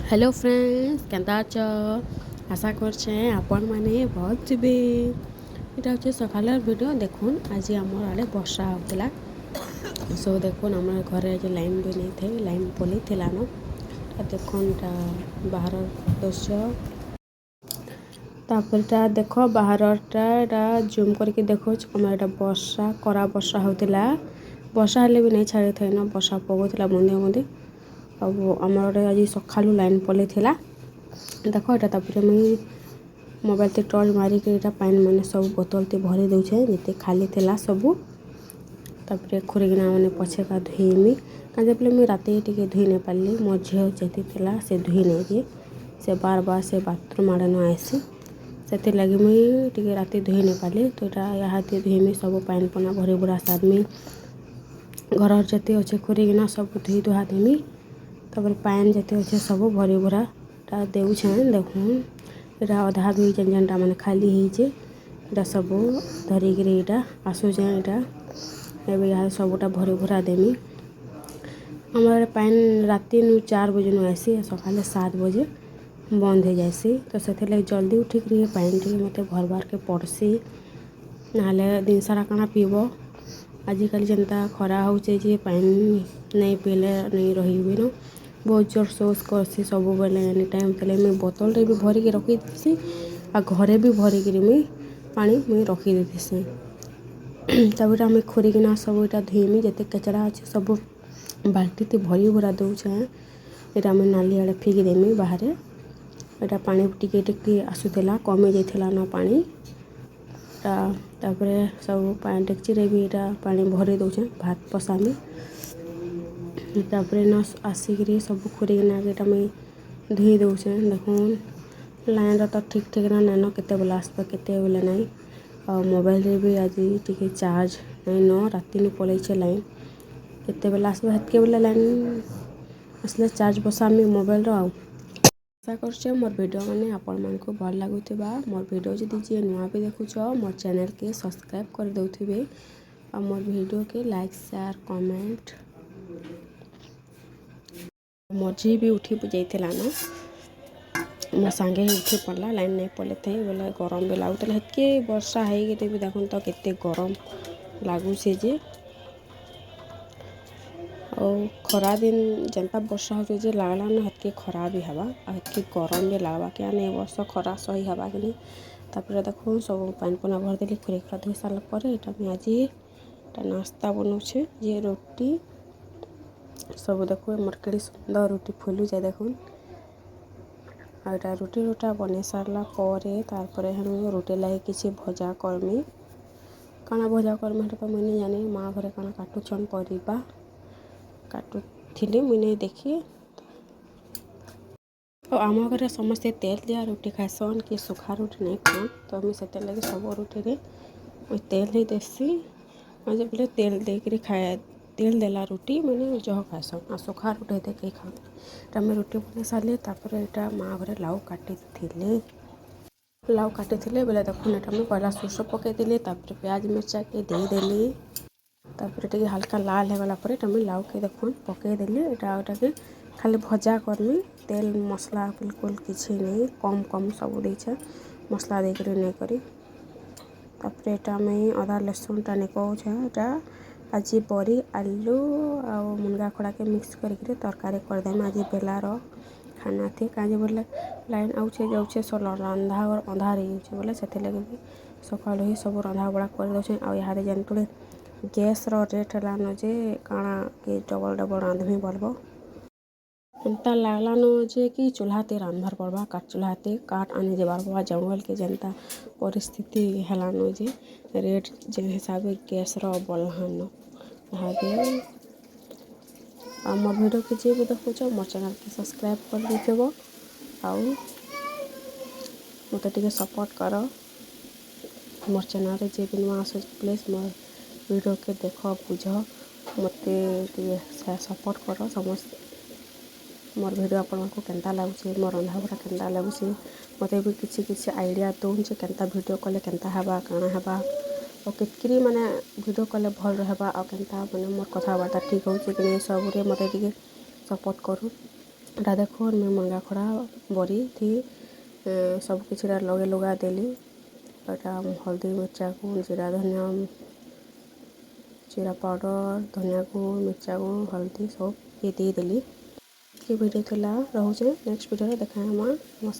Hello friends केन्ता अछ आशा करछे आपण माने बहुत थे इटा हे सकाल वीडियो देखुन आज आमर आड़े वर्षा होता सो देखुन आम घर आज लाइन भी नहीं थे लाइन पलि थी देखुन बाहर दृश्य तापरटा देख बाहरटा जूम करके देखो आम वर्षा करा वर्षा होता वर्षा हेल्ले भी नहीं छाड़ी थे ना वर्षा पकड़ा बुंदे बुंदे आमर आज सका लाइन पलि देख यहाँ मुझे मोबाइल ते टर्च मारिक पानी मैंने सब बोतल ते भरी दूचे जिते खाली थिला सबू तापर खुरीकिना मैंने पछेका धुईमी कहीं मुझे राति टे धुई नहीं पारि मो झील जी से धुई नहीं दिए से बार बार से बाथरूम आड़े न आसी से लगी मुझे राति धुई नहीं पारि तो यहाँ धुईमी सब पानी पना भरी भुरा सादमी घर जति अच्छे खुरीकिना सब धुई धुआ देमी तापर पानी जति अच्छे सब भरी भुरा देउछे देखुन यहाँ अधा दुई जेन जेनटा मैंने खाली होता सब धरिक आसूचे यहाँ सबूटा भरी भुरा देमी हमारे पानी राति 4 बजे न आसी सकाले 7 बजे बंद हो जासी तो से जल्दी उठिक पानी टी मत भरबार के पड़सी ना दिन सारा काना पीब आजिकल जनता खरा होचे जे पानी नहीं पीले नहीं रही न बहुत जोर सोच करसी सब बेले एनी टाइम तले मुझे बोतल भी भरिक रखी आ घरे भी भरिक मुझे पानी मुझे रखी देसी तापर आम खुरीकिना सब यहाँ धुईमी जिते कचरा अच्छे सब बाल्टी ते भरी भरा दूचे यहाँ आम नाली आड़े फिकी देमी बाहर यहाँ पानी टिके टिके आसूला कमी जाइला ना पानी तापर सब पानी डेक्ची भी यहाँ पानी भरी दूचे भात पसामी तापर न आसिक सब खुरीकिना यहाँ धुई दूचे देखुन लाइन तो ठीक ठीक ना नैन केते बेले आसबा केते बेले नहीं और मोबाइल रे भी आज टी चार्ज नहीं न राति पलैचे लाइन केते बेले आसबा हेतके बेले लाइन आसले चार्ज बसामी मोबाइल आशा कर मोर वीडियो मैंने आपण मान को भल लगुवा मोर वीडियो जदि जी नुआ भी देखुच मोर चैनल के सब्सक्राइब कर दउथिबे और मोर वीडियो के लाइक शेयर कमेंट मझी भी उठी जाइला ना मो सांगे उठी पड़ला लाइन नहीं पड़े थे बोले गरम भी लगुला हेतके वर्षा है भी देखुन तो केते गरम लगुचे जे और खरा दिन जनता वर्षा हो लगला ना हेतके खरा भी हवा हेतके गरम भी लगवा क्या नहीं वर्ष खरा सही हवा कि नहीं तापर देखो सब पानी पना भरदेली खुरी खुरा धोई सारापर यहाँ आज नाश्ता बनाऊे जे रोटी सब देखो मोर के सुंदर रुटी फुलू जाए देखुन आटा रुटी रोटा बन सारा तार रुटी लगे किसी भजा करमी काना भजा करमी तो मुझे नहीं जानी माँ घरे काना काटुछन परिबा काटुली मुझे नहीं देखी और आम घरे समस्ते तेल दिया रुटी खाएसन कि सुखा रुटी नहीं खान तो मुझे लगे सब रुटी में तेल ही देसी मुझे बोले तेल देकर खाए तेल देला रुटी मैंने जह खाएसन आ सुखा रुटी होते कहीं खाऊँ मैं रुटी बन सारे तापर यहाँ माँ घरे लाउ काटी बोले देखुन यहाँ मुझे पहला सोर्स पकईदेली तापर प्याज मिर्चा के देदेली तापर टे हल्का लाल होगला मुझे लाउ के देखुन पकईदेली यहाँ के खाली भजा करमी तेल मसला बिल्कुल किसी नहीं कम कम सब देछे मसला देकर नहीं करी तापर यहाँ मैं अदा लहसुन टा निकाउछे आज बड़ी आलू आ मुनगा खड़ा के मिक्स करके तरकारी करदेम आज बेलार खाना थी कहीं बोले लाइन आउे जाऊे सब रंधा और अंधार हो बोले से लगे भी सका ही सब रंधा बड़ा कर दे यहाँ जानते गैस रेट है जे काଣା कि डबल डबल रांधमी बोलबो एंता लागला न जे कि चूल्हा ते रांधबार पड़वा काट चूल्हा ते काट आने जबार पड़वा जंगल के जनता परिस्थिति है न जे रेट जे हिसाब गैस बढ़लान यहाँ मोर वीडियो के जी भी देखुच मोर चैनल के सब्सक्राइब कर देव आउ मत टे सपोर्ट कर मोर चैनल जे भी नुआ आस प्लीज मोर वीडियो के देख बुझ मत सपोर्ट कर समस्त मोर वीडियो आपण को केंता लगुचे मोर रंधा बड़ा केंता लगुचे मत भी किसी किसी आइडिया दौन जे केंता वीडियो कले केंता हेबा काଣା हेबा और कितकरी माने वीडियो कले भल रहबा और केंता माने मोर कथबार्ता ठीक होचे कि नहीं सब मत टे सपोर्ट करू ଏଟା ଦେଖୁନ୍ ମୁଇଁ ମଙ୍ଗା ଖଡ଼ା ବରି ଥି ସବୁ କିଛିଟା ଲଗେଇ ଲୁଗା ଦେଲି। ଏଟା ହଳଦୀ ମିର୍ଚା ଗୁଣ୍ଡ ଜିରା ଧନିଆ ଜିରା ପାଉଡ଼ର୍ ଧନିଆ ଗୁଣ୍ଡ ମିର୍ଚା ଗୁଣ୍ଡ ହଳଦୀ ସବୁ ଦେଇଦେଲି। ଏ ଭିଡ଼ିଓ ଥିଲା ରହୁଛେ ନେକ୍ସଟ ଭିଡ଼ିଓରେ ଦେଖା ହେମା। ନମସ୍କାର।